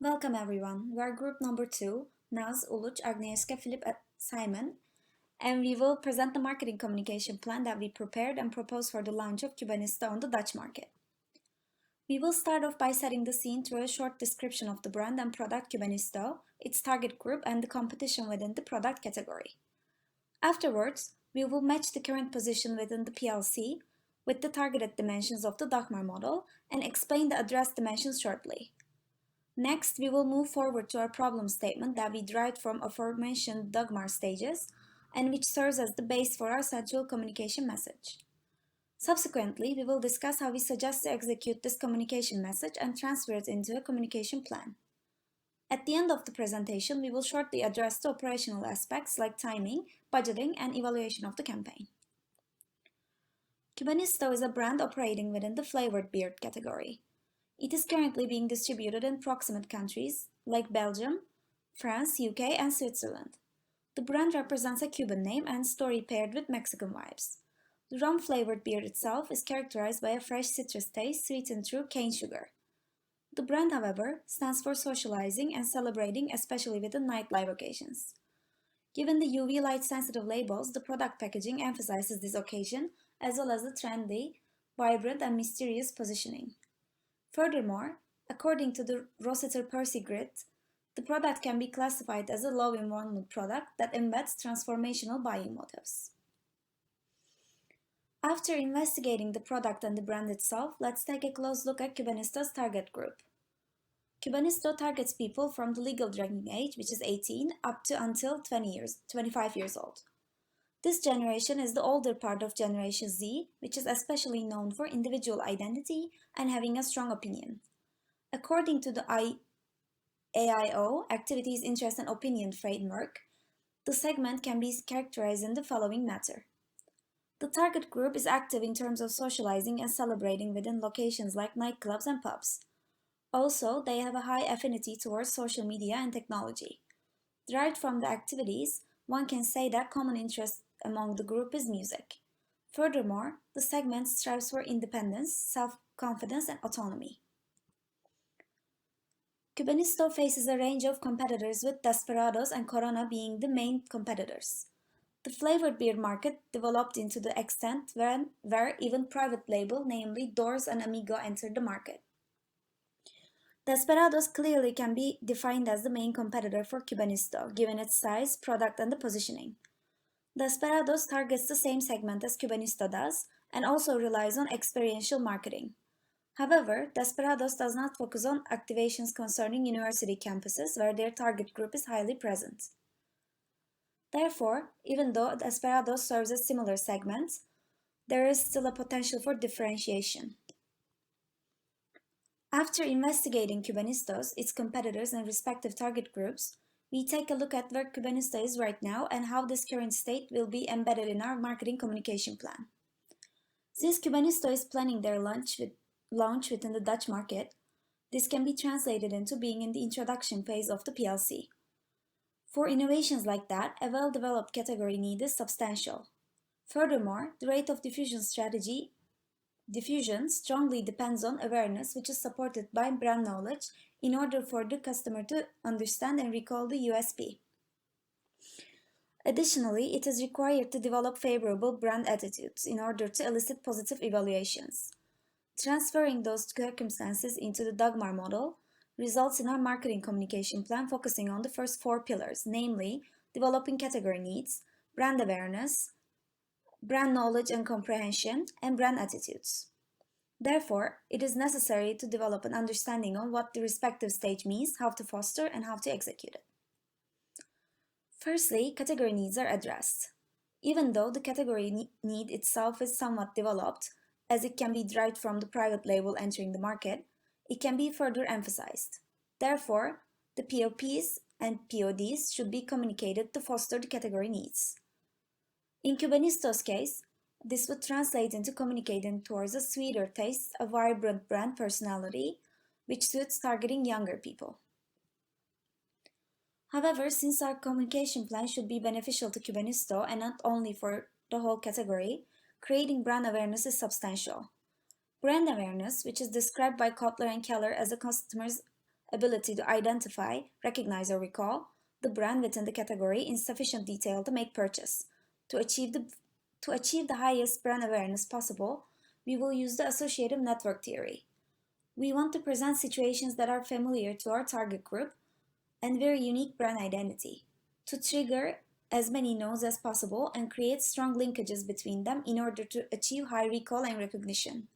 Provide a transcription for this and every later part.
Welcome everyone. We are group number 2, Naz, Uluç, Agnieszka, Philip, Simon, and we will present the marketing communication plan that we prepared and proposed for the launch of Cubanista on the Dutch market. We will start off by setting the scene through a short description of the brand and product Cubanisto, its target group, and the competition within the product category. Afterwards, we will match the current position within the PLC with the targeted dimensions of the Dagmar model and explain the address dimensions shortly. Next, we will move forward to our problem statement that we derived from aforementioned Dagmar stages and which serves as the base for our central communication message. Subsequently, we will discuss how we suggest to execute this communication message and transfer it into a communication plan. At the end of the presentation, we will shortly address the operational aspects like timing, budgeting, and evaluation of the campaign. Cubanisto is a brand operating within the flavored beer category. It is currently being distributed in proximate countries like Belgium, France, UK, and Switzerland. The brand represents a Cuban name and story paired with Mexican vibes. The rum-flavored beer itself is characterized by a fresh citrus taste sweetened through cane sugar. The brand, however, stands for socializing and celebrating, especially within nightlife occasions. Given the UV light-sensitive labels, the product packaging emphasizes this occasion as well as the trendy, vibrant, and mysterious positioning. Furthermore, according to the Rossiter Percy Grid, the product can be classified as a low-involvement product that embeds transformational buying motives. After investigating the product and the brand itself, let's take a close look at Cubanisto's target group. Cubanisto targets people from the legal drinking age, which is 18, up to until 25 years old. This generation is the older part of Generation Z, which is especially known for individual identity and having a strong opinion. According to the AIO, Activities, Interest and Opinion Framework, the segment can be characterized in the following manner. The target group is active in terms of socializing and celebrating within locations like nightclubs and pubs. Also, they have a high affinity towards social media and technology. Derived from the activities, one can say that common interest among the group is music. Furthermore, the segment strives for independence, self-confidence, and autonomy. Cubanisto faces a range of competitors with Desperados and Corona being the main competitors. The flavored beer market developed into the extent where even private label, namely Doors and Amigo, entered the market. Desperados clearly can be defined as the main competitor for Cubanisto, given its size, product, and the positioning. Desperados targets the same segment as Cubanisto does, and also relies on experiential marketing. However, Desperados does not focus on activations concerning university campuses where their target group is highly present. Therefore, even though Desperados serves a similar segment, there is still a potential for differentiation. After investigating Cubanistos, its competitors and respective target groups, we take a look at where Cubanista is right now and how this current state will be embedded in our marketing communication plan. Since Cubanisto is planning their launch within the Dutch market, this can be translated into being in the introduction phase of the PLC. For innovations like that, a well-developed category need is substantial. Furthermore, the rate of diffusion strongly depends on awareness, which is supported by brand knowledge in order for the customer to understand and recall the USP. Additionally, it is required to develop favorable brand attitudes in order to elicit positive evaluations. Transferring those circumstances into the Dagmar model results in our marketing communication plan focusing on the first 4 pillars, namely developing category needs, brand awareness, brand knowledge and comprehension, and brand attitudes. Therefore, it is necessary to develop an understanding on what the respective stage means, how to foster, and how to execute it. Firstly, category needs are addressed. Even though the category need itself is somewhat developed, as it can be derived from the private label entering the market, it can be further emphasized. Therefore, the POPs and PODs should be communicated to foster the category needs. In Cubanisto's case, this would translate into communicating towards a sweeter taste, a vibrant brand personality, which suits targeting younger people. However, since our communication plan should be beneficial to Cubanisto and not only for the whole category, creating brand awareness is substantial. Brand awareness, which is described by Kotler and Keller as ability to identify, recognize, or recall the brand within the category in sufficient detail to make purchase. To achieve the highest brand awareness possible, we will use the associative network theory. We want to present situations that are familiar to our target group and very unique brand identity to trigger as many nodes as possible and create strong linkages between them in order to achieve high recall and recognition.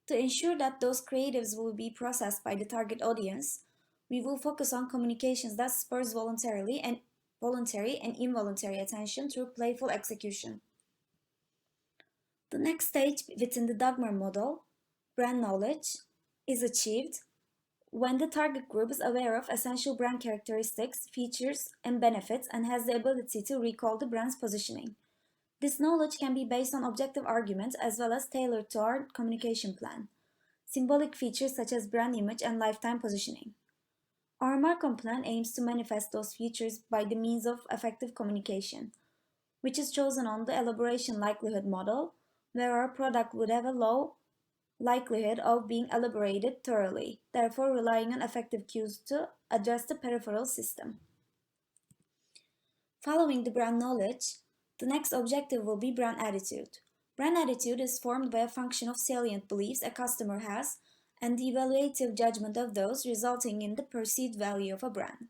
To ensure that those creatives will be processed by the target audience, we will focus on communications that spurs voluntary and involuntary attention through playful execution. The next stage within the Dagmar model, brand knowledge, is achieved when the target group is aware of essential brand characteristics, features, and benefits and has the ability to recall the brand's positioning. This knowledge can be based on objective arguments as well as tailored to our communication plan. Symbolic features such as brand image and lifetime positioning. Our MarCom plan aims to manifest those features by the means of effective communication, which is chosen on the elaboration likelihood model, where our product would have a low likelihood of being elaborated thoroughly, therefore relying on effective cues to address the peripheral system. Following the brand knowledge, the next objective will be brand attitude. Brand attitude is formed by a function of salient beliefs a customer has and the evaluative judgment of those, resulting in the perceived value of a brand.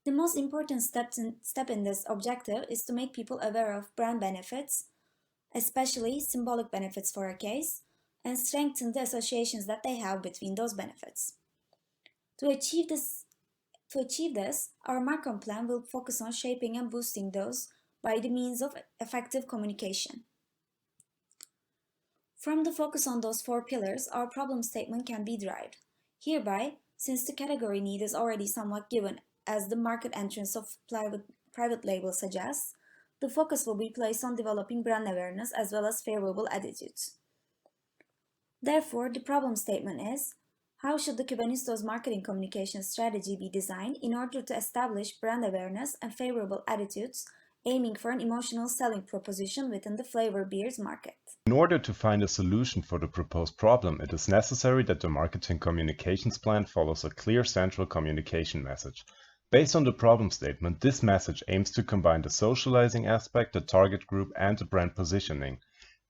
The most important step in this objective is to make people aware of brand benefits, especially symbolic benefits for a case, and strengthen the associations that they have between those benefits. To achieve this, our MarCom plan will focus on shaping and boosting those by the means of effective communication. From the focus on those 4 pillars, our problem statement can be derived. Hereby, since the category need is already somewhat given as the market entrance of private label suggests, the focus will be placed on developing brand awareness as well as favorable attitudes. Therefore, the problem statement is, how should the Cubanistos marketing communication strategy be designed in order to establish brand awareness and favorable attitudes, aiming for an emotional selling proposition within the flavor beers market? In order to find a solution for the proposed problem, it is necessary that the marketing communications plan follows a clear central communication message. Based on the problem statement, this message aims to combine the socializing aspect, the target group, and the brand positioning.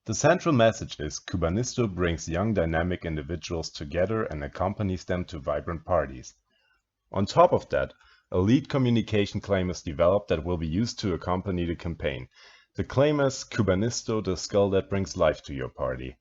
The central message is Cubanisto brings young dynamic individuals together and accompanies them to vibrant parties. On top of that, a lead communication claim is developed that will be used to accompany the campaign. The claim is Cubanisto, the skull that brings life to your party.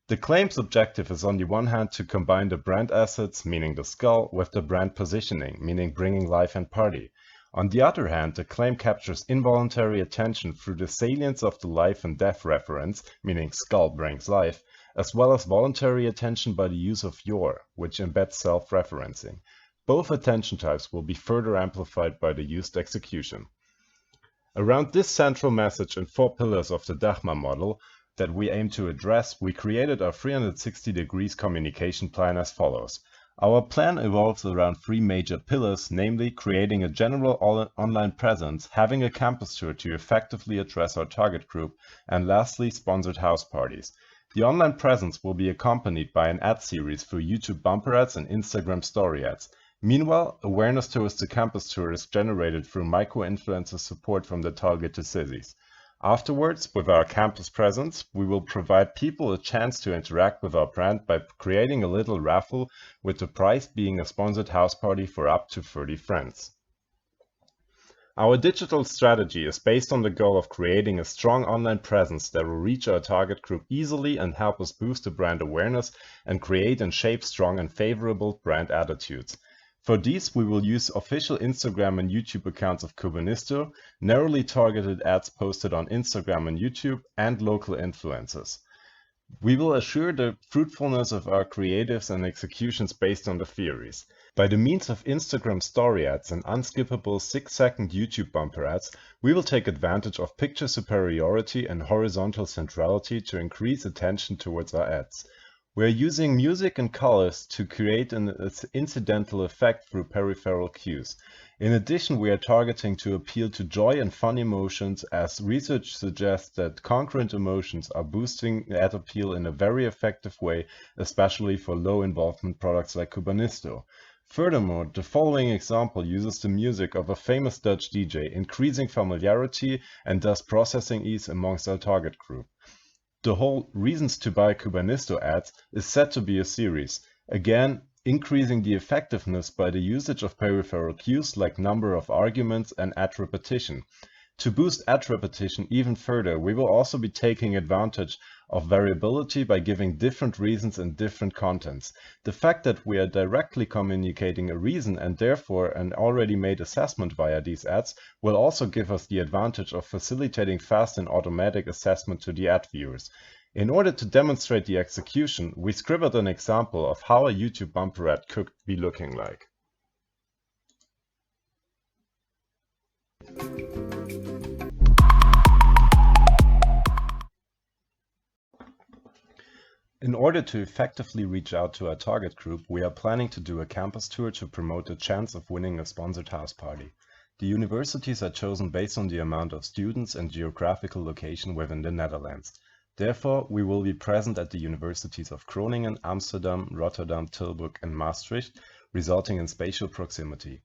The claim's objective is on the one hand to combine the brand assets, meaning the skull, with the brand positioning, meaning bringing life and party. On the other hand, the claim captures involuntary attention through the salience of the life and death reference, meaning skull brings life, as well as voluntary attention by the use of your, which embeds self-referencing. Both attention types will be further amplified by the used execution. Around this central message and 4 pillars of the Dagmar model that we aim to address, we created our 360 degrees communication plan as follows. Our plan evolves around 3 major pillars, namely creating a general online presence, having a campus tour to effectively address our target group, and lastly, sponsored house parties. The online presence will be accompanied by an ad series through YouTube bumper ads and Instagram story ads. Meanwhile, awareness towards the campus tour is generated through micro-influencer support from the targeted cities. Afterwards, with our campus presence, we will provide people a chance to interact with our brand by creating a little raffle, with the prize being a sponsored house party for up to 30 friends. Our digital strategy is based on the goal of creating a strong online presence that will reach our target group easily and help us boost the brand awareness and create and shape strong and favorable brand attitudes. For these, we will use official Instagram and YouTube accounts of Cubanisto, narrowly targeted ads posted on Instagram and YouTube, and local influencers. We will assure the fruitfulness of our creatives and executions based on the theories. By the means of Instagram story ads and unskippable 6-second YouTube bumper ads, we will take advantage of picture superiority and horizontal centrality to increase attention towards our ads. We are using music and colors to create an incidental effect through peripheral cues. In addition, we are targeting to appeal to joy and fun emotions, as research suggests that concurrent emotions are boosting ad appeal in a very effective way, especially for low involvement products like Cubanisto. Furthermore, the following example uses the music of a famous Dutch DJ, increasing familiarity and thus processing ease amongst our target group. The whole Reasons to Buy Kubanisto ads is said to be a series, again increasing the effectiveness by the usage of peripheral cues like number of arguments and ad repetition. To boost ad repetition even further, we will also be taking advantage of variability by giving different reasons in different contents. The fact that we are directly communicating a reason and therefore an already made assessment via these ads will also give us the advantage of facilitating fast and automatic assessment to the ad viewers. In order to demonstrate the execution, we scribbled an example of how a YouTube bumper ad could be looking like. In order to effectively reach out to our target group, we are planning to do a campus tour to promote the chance of winning a sponsored house party. The universities are chosen based on the amount of students and geographical location within the Netherlands. Therefore, we will be present at the universities of Groningen, Amsterdam, Rotterdam, Tilburg, and Maastricht, resulting in spatial proximity.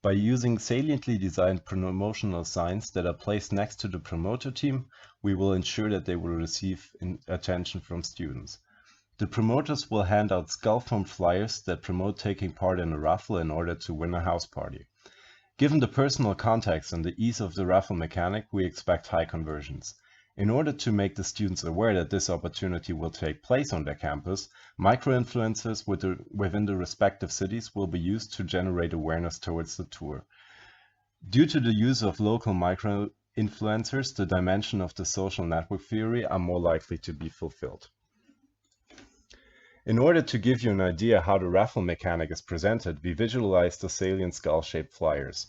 By using saliently designed promotional signs that are placed next to the promoter team, we will ensure that they will receive attention from students. The promoters will hand out skull-formed flyers that promote taking part in a raffle in order to win a house party. Given the personal context and the ease of the raffle mechanic, we expect high conversions. In order to make the students aware that this opportunity will take place on their campus, micro-influencers within the respective cities will be used to generate awareness towards the tour. Due to the use of local micro-influencers, the dimension of the social network theory are more likely to be fulfilled. In order to give you an idea how the raffle mechanic is presented, we visualize the salient skull-shaped flyers.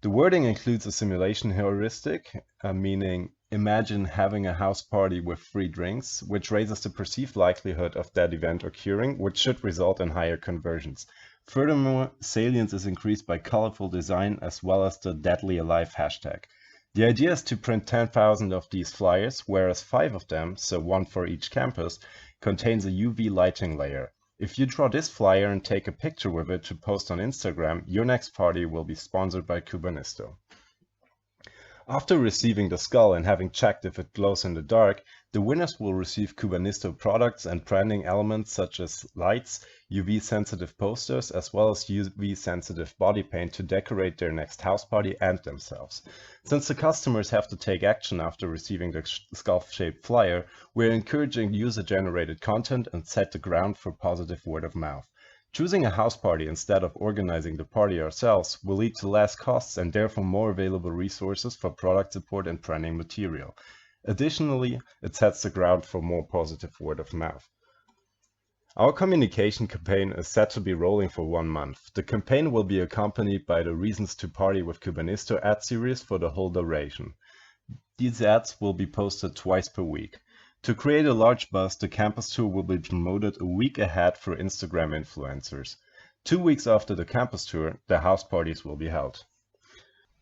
The wording includes a simulation heuristic, meaning imagine having a house party with free drinks, which raises the perceived likelihood of that event occurring, which should result in higher conversions. Furthermore, salience is increased by colorful design as well as the Deadly Alive hashtag. The idea is to print 10,000 of these flyers, whereas 5 of them, so one for each campus, contains a UV lighting layer. If you draw this flyer and take a picture with it to post on Instagram, your next party will be sponsored by Kubanisto. After receiving the skull and having checked if it glows in the dark, the winners will receive Kubanisto products and branding elements such as lights, UV-sensitive posters, as well as UV-sensitive body paint to decorate their next house party and themselves. Since the customers have to take action after receiving the skull-shaped flyer, we're encouraging user-generated content and set the ground for positive word of mouth. Choosing a house party instead of organizing the party ourselves will lead to less costs and therefore more available resources for product support and branding material. Additionally, it sets the ground for more positive word of mouth. Our communication campaign is set to be rolling for 1 month. The campaign will be accompanied by the Reasons to Party with Kubanisto ad series for the whole duration. These ads will be posted twice per week. To create a large buzz, the campus tour will be promoted a week ahead for Instagram influencers. 2 weeks after the campus tour, the house parties will be held.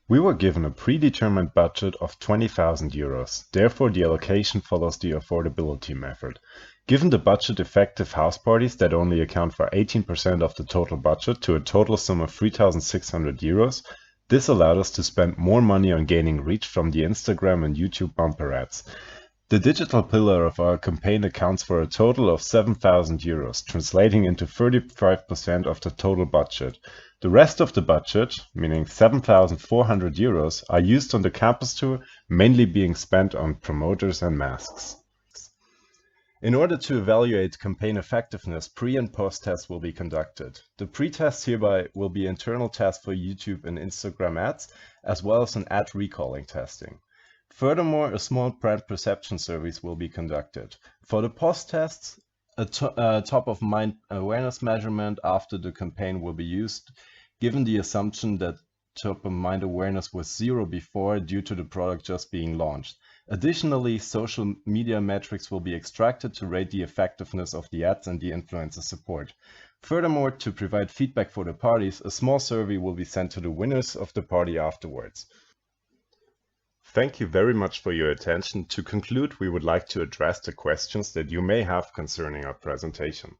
We were given a predetermined budget of 20,000 euros, therefore the allocation follows the affordability method. Given the budget-effective house parties that only account for 18% of the total budget to a total sum of 3,600 euros, this allowed us to spend more money on gaining reach from the Instagram and YouTube bumper ads. The digital pillar of our campaign accounts for a total of 7,000 euros, translating into 35% of the total budget. The rest of the budget, meaning 7,400 euros, are used on the campus tour, mainly being spent on promoters and masks. In order to evaluate campaign effectiveness, pre- and post-tests will be conducted. The pre-tests hereby will be internal tests for YouTube and Instagram ads, as well as an ad recalling testing. Furthermore, a small brand perception surveys will be conducted. For the post-tests, a top-of-mind awareness measurement after the campaign will be used, given the assumption that top-of-mind awareness was 0 before due to the product just being launched. Additionally, social media metrics will be extracted to rate the effectiveness of the ads and the influencer support. Furthermore, to provide feedback for the parties, a small survey will be sent to the winners of the party afterwards. Thank you very much for your attention. To conclude, we would like to address the questions that you may have concerning our presentation.